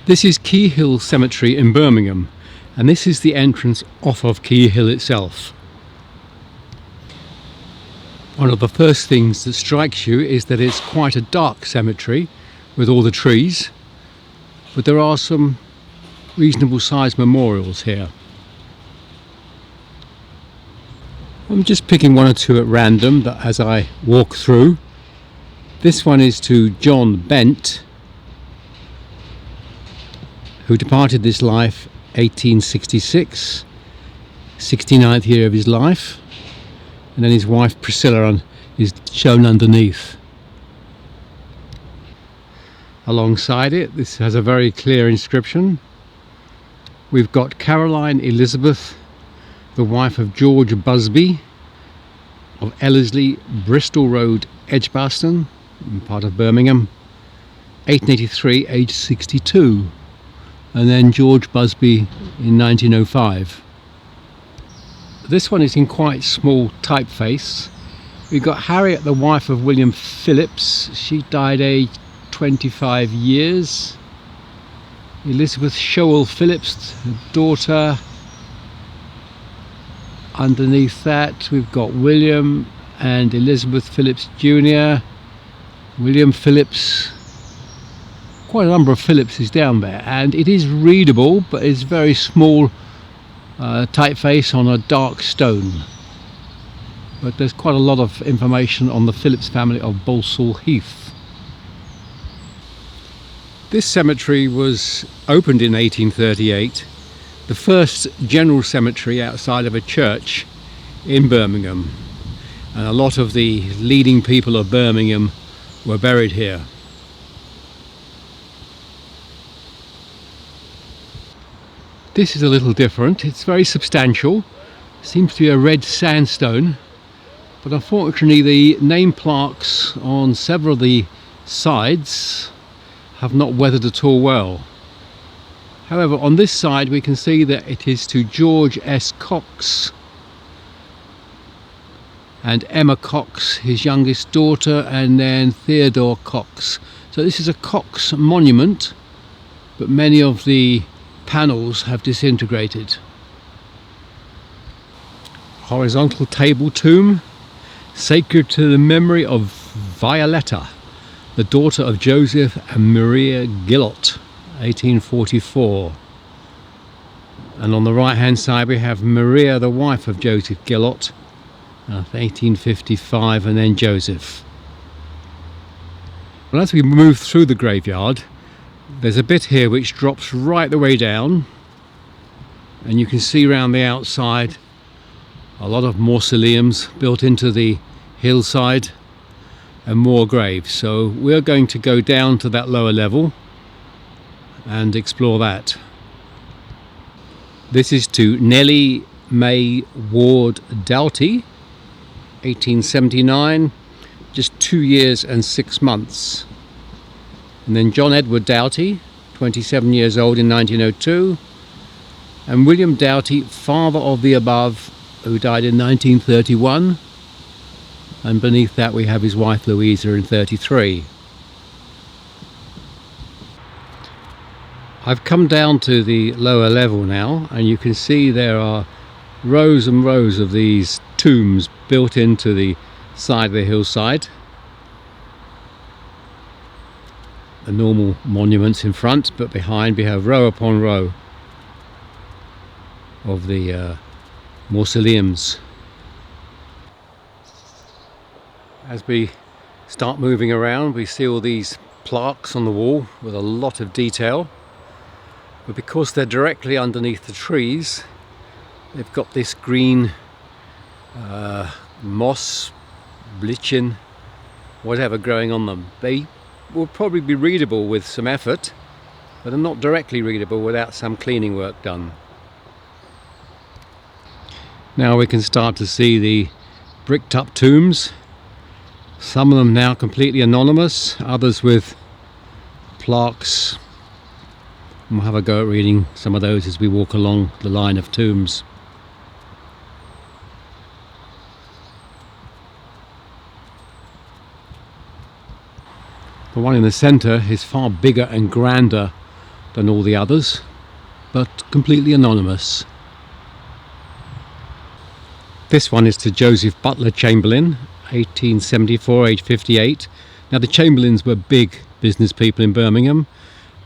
This is Key Hill Cemetery in Birmingham, and this is the entrance off of Key Hill itself. One of the first things that strikes you is that it's quite a dark cemetery with all the trees, but there are some reasonable sized memorials here. I'm just picking one or two at random as I walk through. This one is to John Bent, who departed this life 1866, 69th year of his life, and then his wife Priscilla is shown underneath. Alongside it, this has a very clear inscription. We've got Caroline Elizabeth, the wife of George Busby of Ellerslie, Bristol Road, Edgbaston, part of Birmingham, 1883, aged 62. And then George Busby in 1905. This one is in quite small typeface. We've got Harriet, the wife of William Phillips. She died aged 25 years. Elizabeth Showell Phillips, daughter. Underneath that we've got William and Elizabeth Phillips Jr. William Phillips. Quite a number of Phillipses down there, and it is readable, but it's very small typeface on a dark stone. But there's quite a lot of information on the Phillips family of Balsall Heath. This cemetery was opened in 1838, the first general cemetery outside of a church in Birmingham, and a lot of the leading people of Birmingham were buried here. This is a little different. It's very substantial. Seems to be a red sandstone, but unfortunately the name plaques on several of the sides have not weathered at all well. However, on this side we can see that it is to George S. Cox and Emma Cox, his youngest daughter, and then Theodore Cox. So this is a Cox monument, but many of the panels have disintegrated. Horizontal table tomb, sacred to the memory of Violetta, the daughter of Joseph and Maria Gillott, 1844. And on the right hand side we have Maria, the wife of Joseph Gillott, 1855, and then Joseph. Well, as we move through the graveyard, there's a bit here which drops right the way down, and you can see around the outside a lot of mausoleums built into the hillside and more graves. So we're going to go down to that lower level and explore that. This is to Nellie May Ward Doughty, 1879, just 2 years and 6 months. And then John Edward Doughty, 27 years old, in 1902, and William Doughty, father of the above, who died in 1931, and beneath that we have his wife Louisa in 33. I've come down to the lower level now, and you can see there are rows and rows of these tombs built into the side of the hillside. The normal monuments in front, but behind we have row upon row of the mausoleums. As we start moving around, we see all these plaques on the wall with a lot of detail, but because they're directly underneath the trees, they've got this green moss, lichen, whatever growing on them. They will probably be readable with some effort, but are not directly readable without some cleaning work done. Now we can start to see the bricked up tombs, some of them now completely anonymous, others with plaques. We'll have a go at reading some of those as we walk along the line of tombs. The one in the centre is far bigger and grander than all the others, but completely anonymous. This one is to Joseph Butler Chamberlain, 1874, age 58. Now the Chamberlains were big business people in Birmingham,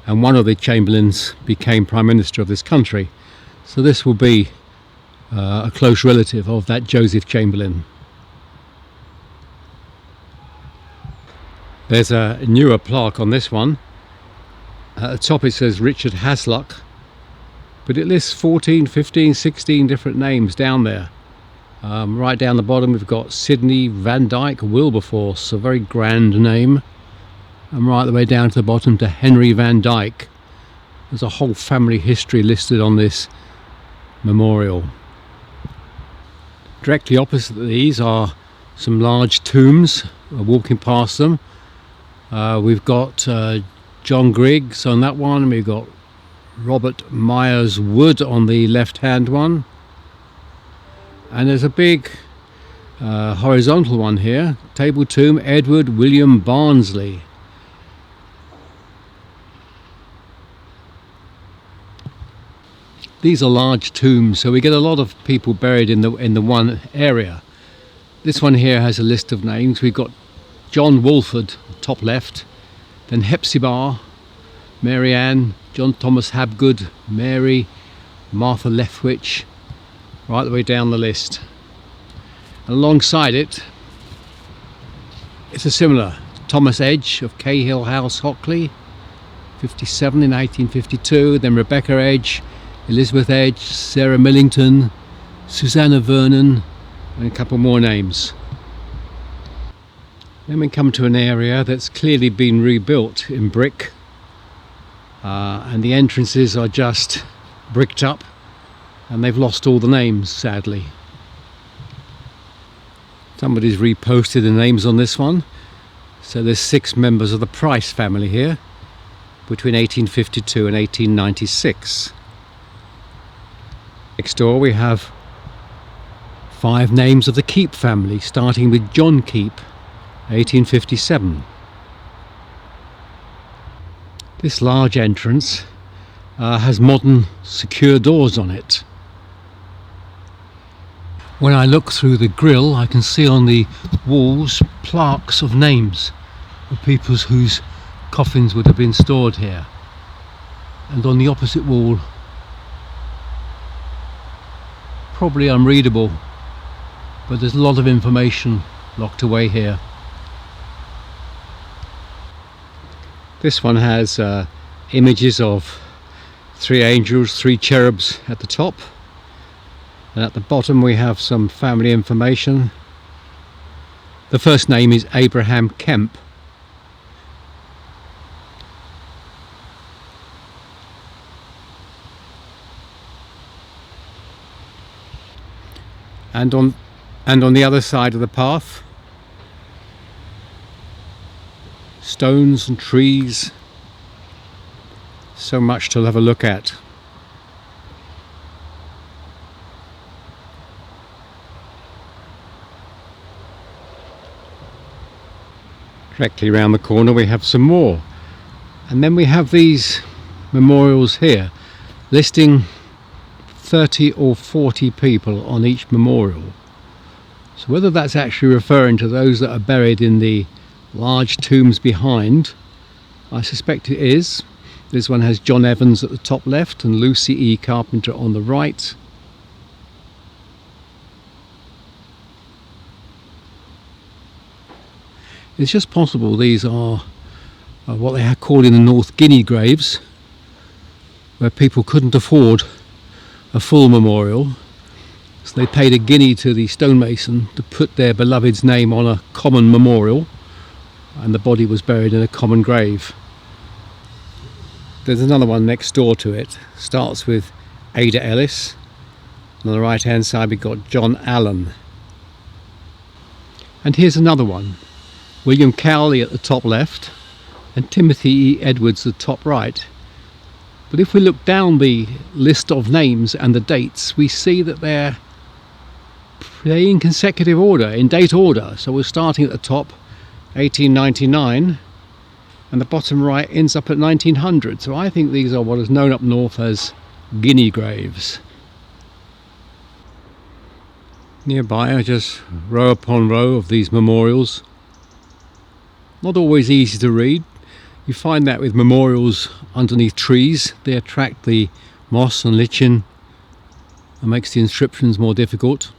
and one of the Chamberlains became Prime Minister of this country. So this will be a close relative of that Joseph Chamberlain. There's a newer plaque on this one. At the top it says Richard Hasluck, but it lists 14, 15, 16 different names down there. Right down the bottom we've got Sidney Van Dyke Wilberforce, a very grand name, and right the way down to the bottom to Henry Van Dyke. There's a whole family history listed on this memorial. Directly opposite these are some large tombs. Walking past them, we've got John Griggs on that one, we've got Robert Myers Wood on the left hand one, and there's a big horizontal one here, table tomb Edward William Barnsley. These are large tombs, so we get a lot of people buried in the one area. This one here has a list of names. We've got John Wolford, top left, then Hepzibah, Mary Ann, John Thomas Habgood, Mary, Martha Lethwich, right the way down the list. And alongside it, it's a similar Thomas Edge of Cahill House, Hockley, 57 in 1852, then Rebecca Edge, Elizabeth Edge, Sarah Millington, Susanna Vernon, and a couple more names. Then we come to an area that's clearly been rebuilt in brick, and the entrances are just bricked up, and they've lost all the names, sadly. Somebody's reposted the names on this one. So there's 6 members of the Price family here between 1852 and 1896. Next door we have 5 names of the Keep family, starting with John Keep, 1857. This large entrance has modern secure doors on it. When I look through the grille, I can see on the walls plaques of names of people whose coffins would have been stored here. And on the opposite wall, probably unreadable, but there's a lot of information locked away here. This one has images of 3 angels, 3 cherubs at the top, and at the bottom we have some family information. The first name is Abraham Kemp. And on the other side of the path, stones and trees, so much to have a look at. Directly around the corner we have some more, and then we have these memorials here listing 30 or 40 people on each memorial. So whether that's actually referring to those that are buried in the large tombs behind, I suspect it is. This one has John Evans at the top left and Lucy E. Carpenter on the right. It's just possible these are what they are called in the North Guinea graves, where people couldn't afford a full memorial, so they paid a guinea to the stonemason to put their beloved's name on a common memorial, and the body was buried in a common grave. There's another one next door to it. Starts with Ada Ellis. On the right hand side we've got John Allen. And here's another one. William Cowley at the top left and Timothy E. Edwards at the top right. But if we look down the list of names and the dates, we see that they're in consecutive order, in date order. So we're starting at the top, 1899, and the bottom right ends up at 1900. So I think these are what is known up north as guinea graves. Nearby are just row upon row of these memorials. Not always easy to read. You find that with memorials underneath trees, they attract the moss and lichen and makes the inscriptions more difficult.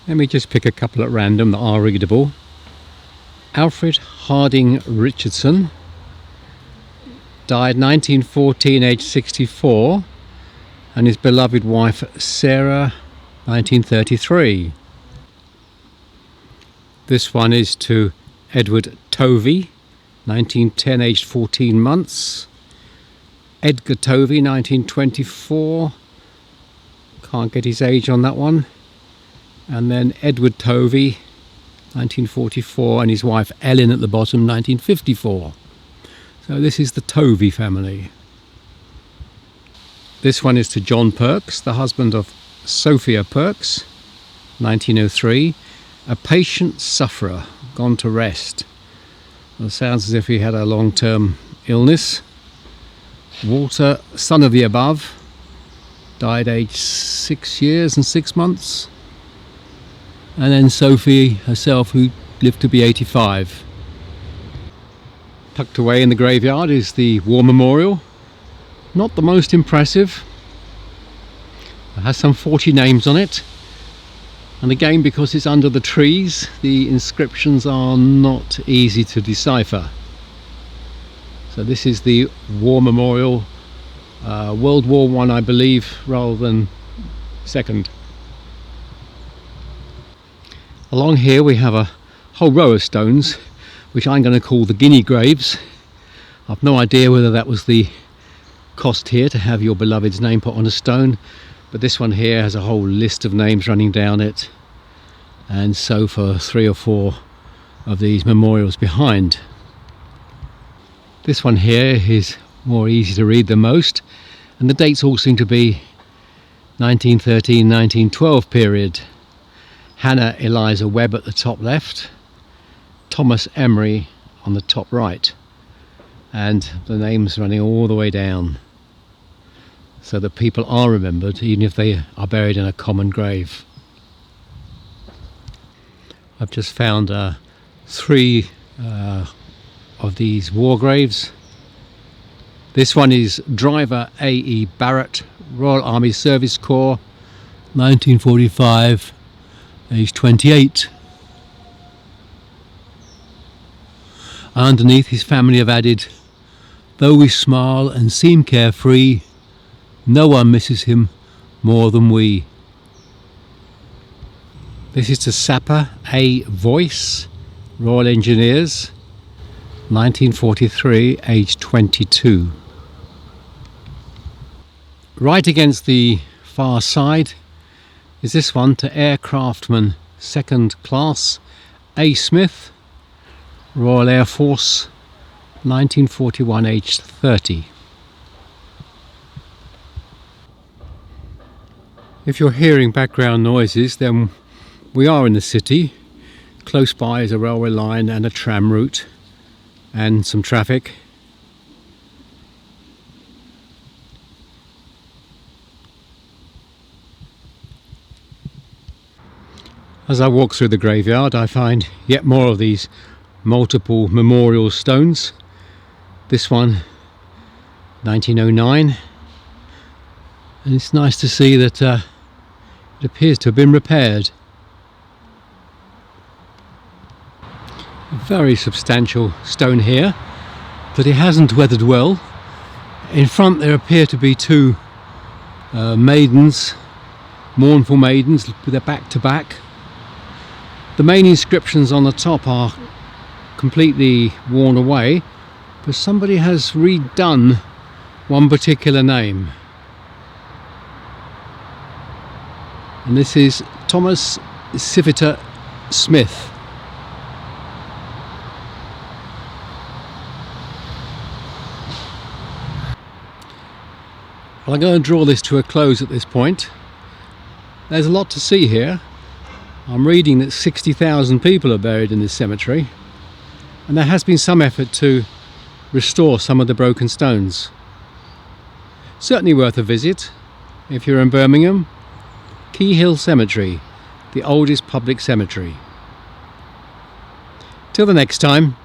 Let me just pick a couple at random that are readable. Alfred Harding Richardson died 1914, aged 64, and his beloved wife Sarah, 1933. This one is to Edward Tovey, 1910, aged 14 months. Edgar Tovey, 1924. Can't get his age on that one. And then Edward Tovey, 1944, and his wife Ellen at the bottom, 1954. So this is the Tovey family. This one is to John Perks, the husband of Sophia Perks, 1903. A patient sufferer, gone to rest. Well, it sounds as if he had a long-term illness. Walter, son of the above, died aged 6 years and 6 months. And then Sophie herself, who lived to be 85. Tucked away in the graveyard is the War Memorial. Not the most impressive. It has some 40 names on it. And again, because it's under the trees, the inscriptions are not easy to decipher. So this is the War Memorial, World War I, I believe, rather than Second. Along here we have a whole row of stones, which I'm going to call the guinea graves. I've no idea whether that was the cost here to have your beloved's name put on a stone, but this one here has a whole list of names running down it, and so for 3 or 4 of these memorials behind. This one here is more easy to read than most, and the dates all seem to be 1913-1912 period. Hannah Eliza Webb at the top left, Thomas Emery on the top right, and the names running all the way down, so that people are remembered even if they are buried in a common grave. I've just found 3 of these war graves. This one is Driver A.E. Barrett, Royal Army Service Corps, 1945, age 28. Underneath, his family have added, though we smile and seem carefree, no one misses him more than we. This is to Sapper A. Voice, Royal Engineers, 1943, age 22. Right against the far side is this one to Aircraftman 2nd Class A. Smith, Royal Air Force, 1941, aged 30. If you're hearing background noises, then we are in the city. Close by is a railway line and a tram route and some traffic. As I walk through the graveyard, I find yet more of these multiple memorial stones. This one, 1909, and it's nice to see that it appears to have been repaired. A very substantial stone here, but it hasn't weathered well. In front there appear to be 2 maidens, mournful maidens with their back to back. The main inscriptions on the top are completely worn away, but somebody has redone one particular name, and this is Thomas Siviter Smith. Well, I'm going to draw this to a close at this point. There's a lot to see here. I'm reading that 60,000 people are buried in this cemetery, and there has been some effort to restore some of the broken stones. Certainly worth a visit if you're in Birmingham. Key Hill Cemetery, the oldest public cemetery. Till the next time.